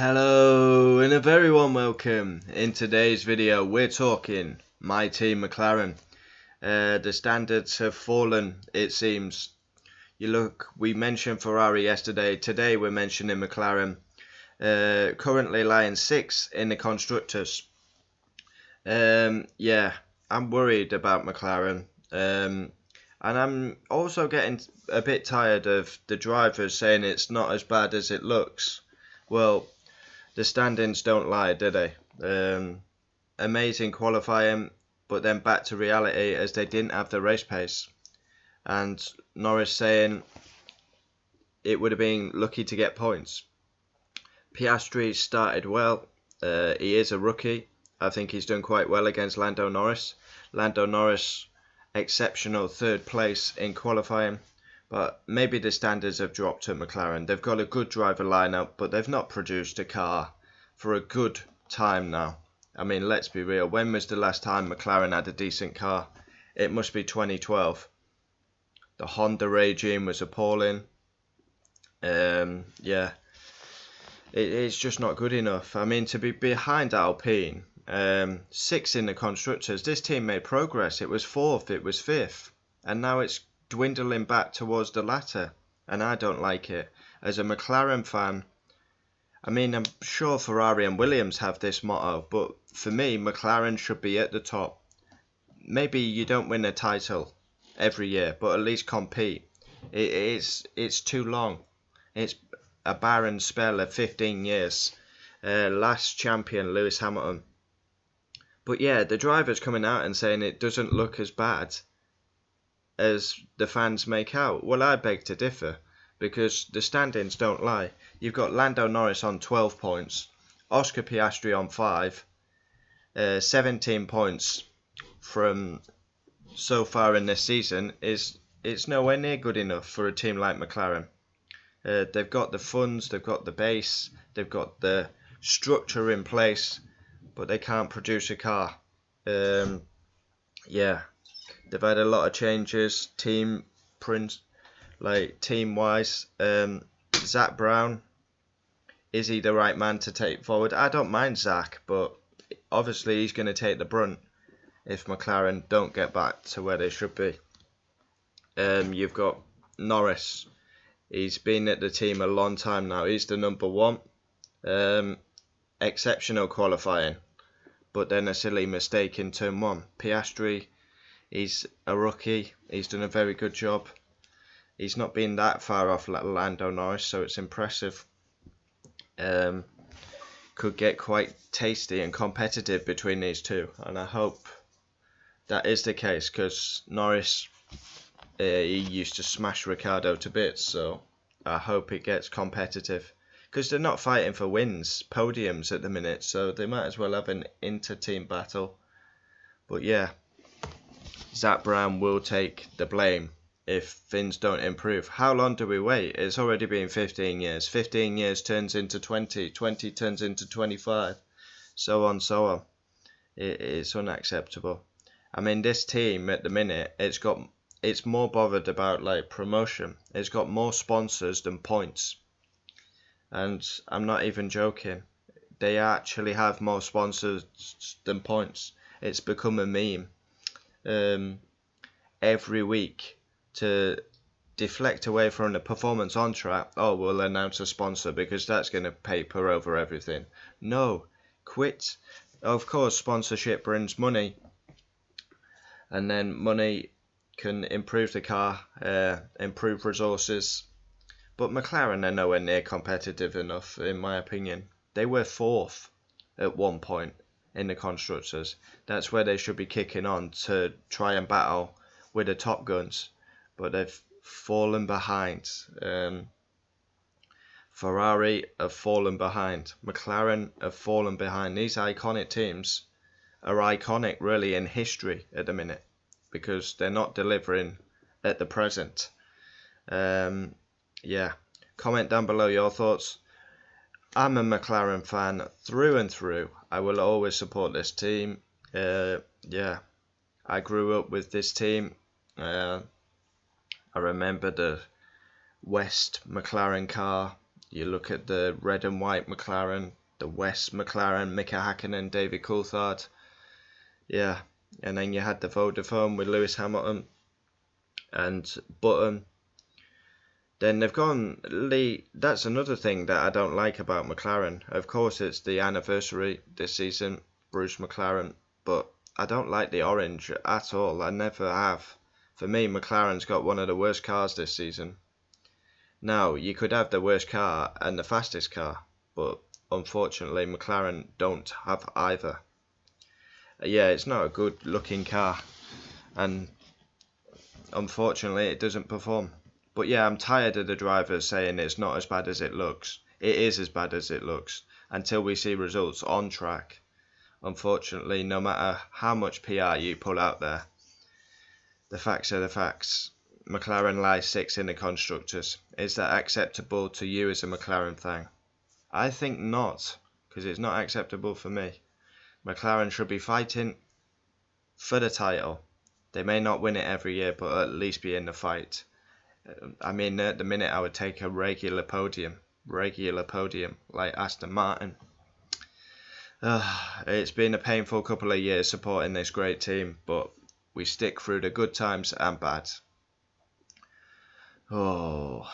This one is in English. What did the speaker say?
Hello and a very warm welcome. In today's video we're talking my team McLaren. The standards have fallen, it seems. We mentioned Ferrari yesterday, today we're mentioning McLaren. Currently lying 6th in the Constructors. Yeah, I'm worried about McLaren. And I'm also getting a bit tired of the drivers saying it's not as bad as it looks. Well, the standings don't lie, do they? Amazing qualifying, but then back to reality as they didn't have the race pace. And Norris saying it would have been lucky to get points. Piastri started well. He is a rookie. I think he's done quite well against Lando Norris. Lando Norris, exceptional 3rd place in qualifying. But maybe the standards have dropped at McLaren. They've got a good driver lineup, but they've not produced a car for a good time now. I mean, let's be real. When was the last time McLaren had a decent car? It must be 2012. The Honda regime was appalling. Yeah, it's just not good enough. I mean, to be behind Alpine, 6th in the Constructors, this team made progress. It was 4th, it was 5th, and now it's dwindling back towards the latter, and I don't like it. As a McLaren fan, I mean, I'm sure Ferrari and Williams have this motto, but for me, McLaren should be at the top. Maybe you don't win a title every year, but at least compete. It's too long. It's a barren spell of 15 years. Last champion, Lewis Hamilton. But yeah, the driver's coming out and saying it doesn't look as bad as the fans make out. Well, I beg to differ, because the standings don't lie. You've got Lando Norris on 12 points, Oscar Piastri on 5, 17 points from so far in this season. It's nowhere near good enough for a team like McLaren. They've got the funds, they've got the base, they've got the structure in place, but they can't produce a car. Yeah. They've had a lot of changes, team-wise. Zach Brown, is he the right man to take forward? I don't mind Zach, but obviously he's going to take the brunt if McLaren don't get back to where they should be. You've got Norris. He's been at the team a long time now. He's the number 1. Exceptional qualifying, but then a silly mistake in turn 1. Piastri, he's a rookie. He's done a very good job. He's not been that far off Lando Norris, so it's impressive. Could get quite tasty and competitive between these two, and I hope that is the case, because Norris, he used to smash Ricciardo to bits, so I hope it gets competitive. Because they're not fighting for wins, podiums at the minute, so they might as well have an inter-team battle. But yeah, Zach Brown will take the blame if things don't improve. How long do we wait? It's already been 15 years. 15 years turns into 20. 20 turns into 25. So on, so on. It's unacceptable. I mean, this team at the minute, it's more bothered about like promotion. It's got more sponsors than points. And I'm not even joking. They actually have more sponsors than points. It's become a meme. Every week, to deflect away from the performance on track, oh, we'll announce a sponsor because that's going to paper over everything. No, quit. Of course, sponsorship brings money, and then money can improve the car, improve resources. But McLaren are nowhere near competitive enough, in my opinion. They were 4th at one point in the Constructors. That's where they should be kicking on to try and battle with the top guns. But they've fallen behind. Ferrari have fallen behind. McLaren have fallen behind. These iconic teams are iconic really in history at the minute, because they're not delivering at the present. Yeah, comment down below your thoughts. I'm a McLaren fan through and through. I will always support this team. Yeah, I grew up with this team. I remember the West McLaren car You look at the red and white McLaren, the West McLaren, Mika Hakkinen, David Coulthard. Yeah, and then you had the Vodafone with Lewis Hamilton and Button. Then they've gone Lee. That's another thing that I don't like about McLaren. Of course, it's the anniversary this season, Bruce McLaren, but I don't like the orange at all. I never have. For me, McLaren's got one of the worst cars this season. Now, you could have the worst car and the fastest car, but unfortunately, McLaren don't have either. Yeah, it's not a good looking car, and unfortunately, it doesn't perform. But yeah, I'm tired of the drivers saying it's not as bad as it looks. It is as bad as it looks until we see results on track. Unfortunately, no matter how much PR you put out there, the facts are the facts. McLaren lies 6th in the Constructors. Is that acceptable to you as a McLaren fan? I think not, because it's not acceptable for me. McLaren should be fighting for the title. They may not win it every year, but at least be in the fight. I mean, at the minute, I would take a regular podium, like Aston Martin. It's been a painful couple of years supporting this great team, but we stick through the good times and bad. Oh.